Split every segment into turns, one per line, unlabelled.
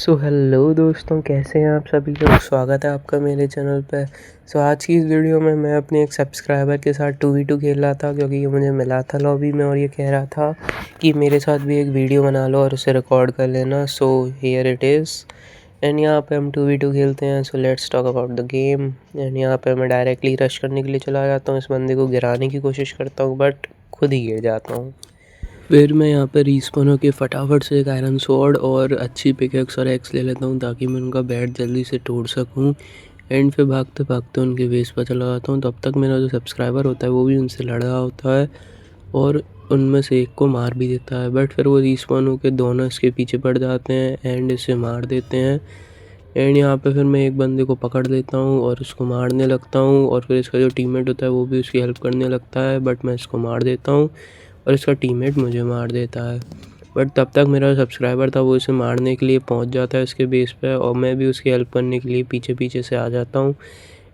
Hello दोस्तों, कैसे हैं आप सभी लोग। स्वागत है आपका मेरे चैनल पे। आज की इस वीडियो में मैं अपने एक सब्सक्राइबर के साथ 2v2 खेल रहा था, क्योंकि ये मुझे मिला था लॉबी में और ये कह रहा था कि मेरे साथ भी एक वीडियो बना लो और उसे रिकॉर्ड कर लेना। So here it is. And यहाँ पे हम 2v2 खेलते हैं। So let's talk about the game. And यहाँ पे मैं डायरेक्टली रश करने के लिए चला जाता हूँ, इस बंदे को गिराने की कोशिश करता हूँ बट खुद ही गिर जाता हूँ। फिर मैं यहाँ पे रिस्पॉन होकर फटाफट से एक आयरन स्वॉर्ड और अच्छी पिकेक्स और एक्स ले लेता हूँ, ताकि मैं उनका बैट जल्दी से तोड़ सकूँ। एंड फिर भागते भागते उनके बेस पर चला जाता हूँ। तब तक मेरा जो सब्सक्राइबर होता है वो भी उनसे लड़ रहा होता है और उनमें से एक को मार भी देता है। बट फिर वो रिस्पॉन होकर दोनों इसके पीछे पड़ जाते हैं एंड इसे मार देते हैं। एंड यहाँ पे फिर मैं एक बंदे को पकड़ लेता हूँ और उसको मारने लगता हूँ, और फिर इसका जो टीममेट होता है वो भी उसकी हेल्प करने लगता है। बट मैं इसको मार देता हूँ और इसका टीममेट मुझे मार देता है। बट तब तक मेरा सब्सक्राइबर था वो इसे मारने के लिए पहुंच जाता है इसके बेस पे, और मैं भी उसकी हेल्प करने के लिए पीछे पीछे से आ जाता हूँ।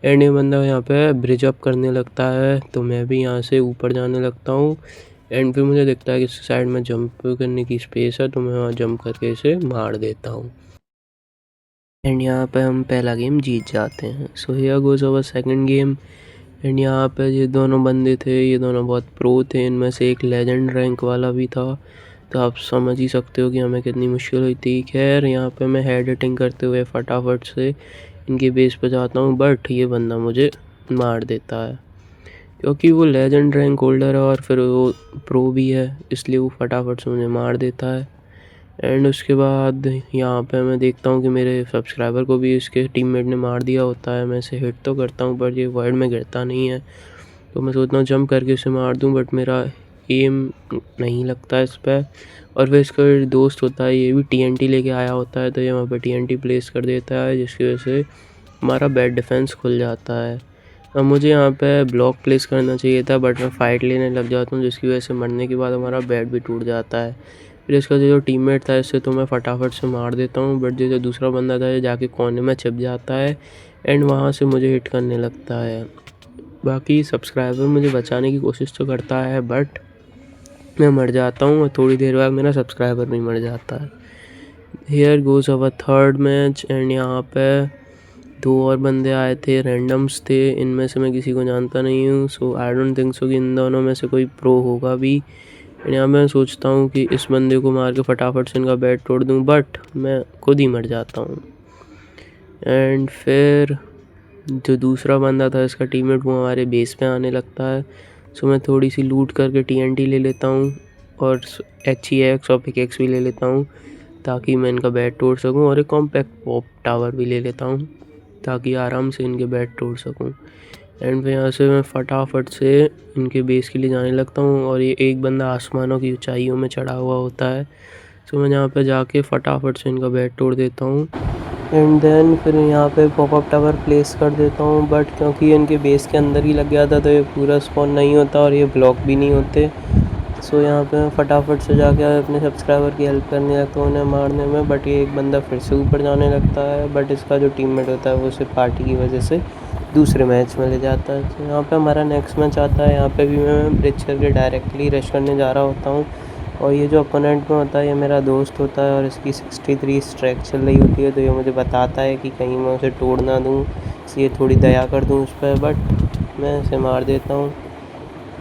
एंड ये बंदा यहाँ पे ब्रिज अप करने लगता है, तो मैं भी यहाँ से ऊपर जाने लगता हूँ। एंड फिर मुझे दिखता है कि इस साइड में जंप करने की स्पेस है, तो मैं वहाँ जंप करके इसे मार देता हूँ। एंड यहाँ पे हम पहला गेम जीत जाते हैं। So here goes our second game. And यहाँ पे ये दोनों बंदे थे, ये दोनों बहुत प्रो थे। इनमें से एक लेजेंड रैंक वाला भी था, तो आप समझ ही सकते हो कि हमें कितनी मुश्किल हुई थी। खैर यहाँ पे मैं हेड हिटिंग करते हुए फटाफट से इनके बेस पे जाता हूँ, बट ये बंदा मुझे मार देता है, क्योंकि वो लेजेंड रैंक होल्डर है और फिर वो प्रो भी है, इसलिए वो फटाफट से मुझे मार देता है। एंड उसके बाद यहाँ पे मैं देखता हूँ कि मेरे सब्सक्राइबर को भी इसके टीममेट ने मार दिया होता है। मैं इसे हिट तो करता हूँ बट ये वर्ड में गिरता नहीं है, तो मैं सोचता हूँ जंप करके इसे मार दूँ, बट मेरा एम नहीं लगता इस पर। और फिर इसका दोस्त होता है, ये भी TNT लेके आया होता है, तो ये वहाँ पर TNT प्लेस कर देता है, जिसकी वजह से हमारा बैट डिफेंस खुल जाता है। अब मुझे यहाँ पे ब्लॉक प्लेस करना चाहिए था, बट मैं फ़ाइट लेने लग जाता हूँ, जिसकी वजह से मरने के बाद हमारा बैट भी टूट जाता है। फिर इसका जो टीममेट था इससे तो मैं फटाफट से मार देता हूँ, बट जो दूसरा बंदा था ये जाके कोने में छिप जाता है एंड वहाँ से मुझे हिट करने लगता है। बाकी सब्सक्राइबर मुझे बचाने की कोशिश तो करता है, बट मैं मर जाता हूँ और थोड़ी देर बाद मेरा सब्सक्राइबर भी मर जाता है। Here goes our third match. And यहाँ पे 2 और बंदे आए थे, रैंडम्स थे, इनमें से मैं किसी को जानता नहीं हूँ। सो आई डोंट थिंक सो कि इन दोनों में से कोई प्रो होगा भी। एंड यहाँ मैं सोचता हूँ कि इस बंदे को मार के फटाफट से इनका बैट तोड़ दूँ, बट मैं खुद ही मर जाता हूँ। एंड फिर जो दूसरा बंदा था इसका टीममेट, वो हमारे बेस पे आने लगता है। सो मैं थोड़ी सी लूट करके TNT ले लेता हूँ और HEX और पिकेक्स भी ले लेता हूँ, ताकि मैं इनका बैट तोड़ सकूँ, और एक कॉम्पैक्ट पॉप टावर भी ले लेता हूँ ताकि आराम से इनके बैट तोड़ सकूँ। एंड फिर यहाँ से मैं फटाफट से इनके बेस के लिए जाने लगता हूँ, और ये एक बंदा आसमानों की ऊंचाइयों में चढ़ा हुआ होता है। सो मैं यहाँ पे जाके फटाफट से इनका बैट तोड़ देता हूँ। एंड देन फिर यहाँ पे पॉपअप टावर प्लेस कर देता हूँ, बट क्योंकि ये इनके बेस के अंदर ही लग गया था तो ये पूरा स्पॉन नहीं होता और ये ब्लॉक भी नहीं होते। सो यहाँ पे मैं फटाफट से जाके अपने सब्सक्राइबर की हेल्प करने लगता हूँ उन्हें मारने में, बट ये एक बंदा फिर से ऊपर जाने लगता है, बट इसका जो टीममेट होता है वो उसे पार्टी की वजह से दूसरे मैच में ले जाता है। तो यहाँ पे हमारा नेक्स्ट मैच आता है। यहाँ पे भी मैं ब्रिज करके डायरेक्टली रश करने जा रहा होता हूँ, और ये जो अपोनेंट में होता है ये मेरा दोस्त होता है, और इसकी 63 स्ट्राइक चल रही होती है, तो ये मुझे बताता है कि कहीं मैं उसे तोड़ ना दूँ, इसलिए थोड़ी दया कर दूँ उस पर, बट मैं इसे मार देता हूँ।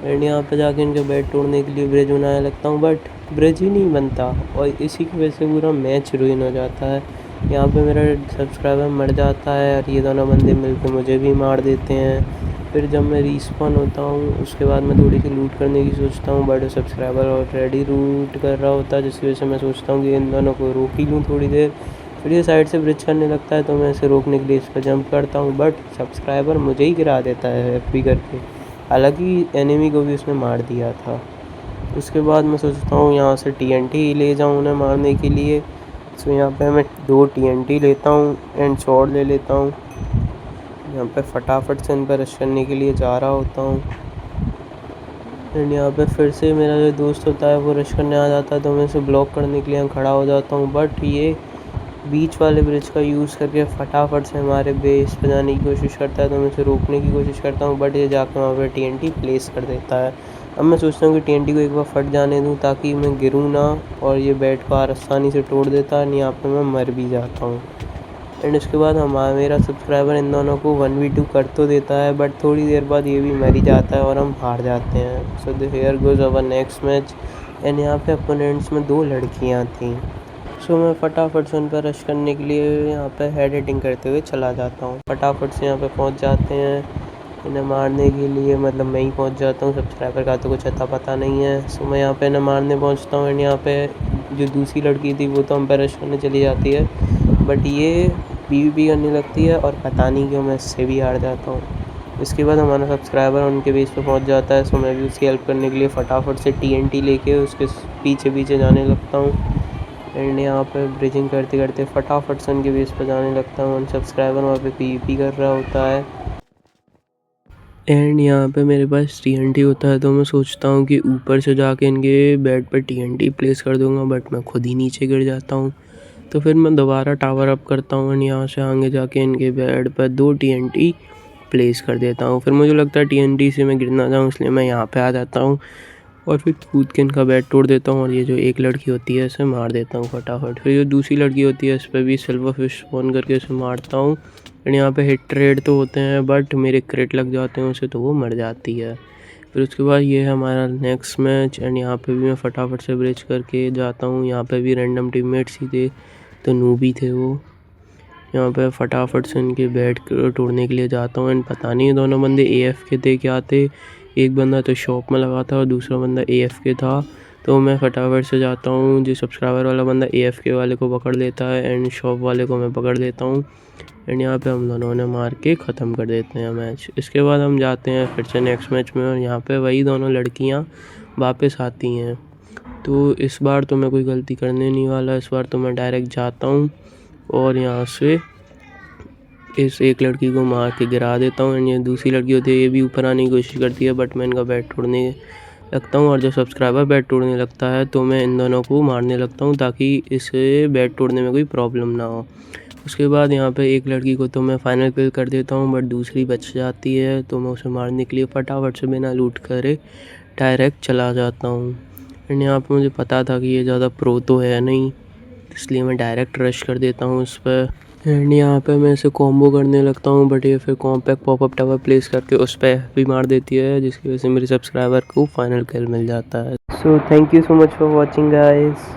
एंड यहाँ पे जाके इनके बैट तोड़ने के लिए ब्रिज बनाने लगता हूँ, बट ब्रिज ही नहीं बनता, और इसी की वजह से पूरा मैच रुइन हो जाता है। यहाँ पे मेरा सब्सक्राइबर मर जाता है और ये दोनों बंदे मिलकर मुझे भी मार देते हैं। फिर जब मैं रिस्पॉन होता हूँ उसके बाद मैं थोड़ी सी लूट करने की सोचता हूँ, बट सब्सक्राइबर ऑलरेडी लूट कर रहा होता है, जिसकी वजह से मैं सोचता हूँ कि इन दोनों को रोक ही लूँ थोड़ी देर। फिर ये साइड से ब्रिज करने लगता है, तो मैं इसे रोकने के लिए इस पर जंप करता हूँ, बट सब्सक्राइबर मुझे ही गिरा देता है FP करके। हालांकि एनिमी को भी उसने मार दिया था। उसके बाद मैं सोचता हूँ यहाँ से TNT ले जाऊँ उन्हें मारने के लिए। सो यहाँ पे मैं 2 TNT लेता हूँ एंड स्वॉर्ड ले लेता हूँ। यहाँ पे फटाफट से इन पर रश करने के लिए जा रहा होता हूँ, एंड यहाँ पे फिर से मेरा जो दोस्त होता है वो रश करने आ जाता है, तो मैं इसे ब्लॉक करने के लिए खड़ा हो जाता हूँ, बट ये बीच वाले ब्रिज का यूज़ करके फटाफट से हमारे बेस पर जाने की कोशिश करता है, तो मैं इसे रोकने की कोशिश करता हूँ, बट ये जाकर वहाँ पर TNT प्लेस कर देता है। अब मैं सोचता हूँ कि TNT को एक बार फट जाने दूँ ताकि मैं गिरूँ ना, और ये बैट को आसानी से तोड़ देता है, यहाँ पे मैं मर भी जाता हूँ। एंड उसके बाद मेरा सब्सक्राइबर इन दोनों को 1v2 कर तो देता है, बट थोड़ी देर बाद ये भी मर ही जाता है और हम हार जाते हैं। So here goes our next match. And यहाँ पे अपोनेंट्स में 2 लड़कियाँ थी। सो मैं फटाफट से उन पर रश करने के लिए यहाँ पे हेड हिटिंग करते हुए चला जाता हूँ। फटाफट से यहाँ पे पहुँच जाते हैं इन्हें मारने के लिए, मतलब मैं ही पहुँच जाता हूँ, सब्सक्राइबर का तो कुछ अता पता नहीं है। सो मैं यहाँ पे इन्हें मारने पहुँचता हूँ। एंड यहाँ पे जो दूसरी लड़की थी वो तो हम पे रश करने चली जाती है, बट ये PvP करने लगती है और पता नहीं क्यों मैं इससे भी हार जाता हूँ। इसके बाद हमारा सब्सक्राइबर उनके बेस पे पहुँच जाता है। सो मैं भी उसकी हेल्प करने के लिए फटाफट से TNT लेके उसके पीछे पीछे जाने लगता हूँ। एंड यहाँ पे ब्रिजिंग करते करते फटाफट से उनके बेस पे जाने लगता हूँ। सब्सक्राइबर वहाँ पे PvP कर रहा होता है। एंड यहाँ पे मेरे पास TNT होता है, तो मैं सोचता हूँ कि ऊपर से जाके इनके बेड पर TNT प्लेस कर दूँगा, बट मैं खुद ही नीचे गिर जाता हूँ। तो फिर मैं दोबारा टावर अप करता हूँ एंड यहाँ से आगे जाके इनके बेड पर 2 TNT प्लेस कर देता हूँ। फिर मुझे लगता है TNT से मैं गिर ना जाऊँ, इसलिए मैं यहाँ पे आ जाता हूँ और फिर कूद के इनका बेड तोड़ देता हूँ और ये जो एक लड़की होती है इसे मार देता हूँ फटाफट। फिर जो दूसरी लड़की होती है इस पर भी सिल्वर फिश स्पॉन करके इसे मारता हूँ। एंड यहाँ पे हिट रेड तो होते हैं, बट मेरे क्रिट लग जाते हैं उसे, तो वो मर जाती है। फिर उसके बाद ये है हमारा नेक्स्ट मैच। एंड यहाँ पे भी मैं फटाफट से ब्रिज करके जाता हूँ। यहाँ पे भी रैंडम टीममेट्स ही थे, तो नूबी थे वो। यहाँ पे फटाफट से इनके बेड तोड़ने के लिए जाता हूँ। एंड पता नहीं दोनों बंदे AFK थे क्या थे, एक बंदा तो शॉप में लगा था और दूसरा बंदा AFK था। तो मैं फटाफट से जाता हूँ, जो सब्सक्राइबर वाला बंदा AFK वाले को पकड़ लेता है एंड शॉप वाले को मैं पकड़ लेता हूँ। एंड यहाँ पे हम दोनों ने मार के ख़त्म कर देते हैं मैच। इसके बाद हम जाते हैं फिर से नेक्स्ट मैच में और यहाँ पे वही दोनों लड़कियाँ वापस आती हैं। तो इस बार तो मैं कोई गलती करने नहीं वाला, इस बार तो मैं डायरेक्ट जाता हूँ और यहाँ से इस एक लड़की को मार के गिरा देता हूँ। एंड ये दूसरी लड़की होती है, ये भी ऊपर आने की कोशिश करती है, बट मैं इनका बेड तोड़ने लगता हूँ। और जब सब्सक्राइबर बेड तोड़ने लगता है तो मैं इन दोनों को मारने लगता हूँ ताकि इसे बेड तोड़ने में कोई प्रॉब्लम ना हो। उसके बाद यहाँ पे एक लड़की को तो मैं फाइनल किल कर देता हूँ, बट दूसरी बच जाती है, तो मैं उसे मारने के लिए फटाफट से बिना लूट करे डायरेक्ट चला जाता हूँ। एंड यहाँ पे मुझे पता था कि ये ज़्यादा प्रो तो है नहीं, इसलिए मैं डायरेक्ट रश कर देता हूँ उस पर। एंड यहाँ पे मैं इसे कॉम्बो करने लगता हूँ, बट ये फिर कॉम्पैक्ट पॉपअप टावर प्लेस करके उस पर भी मार देती है, जिसकी वजह से मेरे सब्सक्राइबर को फाइनल किल मिल जाता है। So thank you so much for watching guys.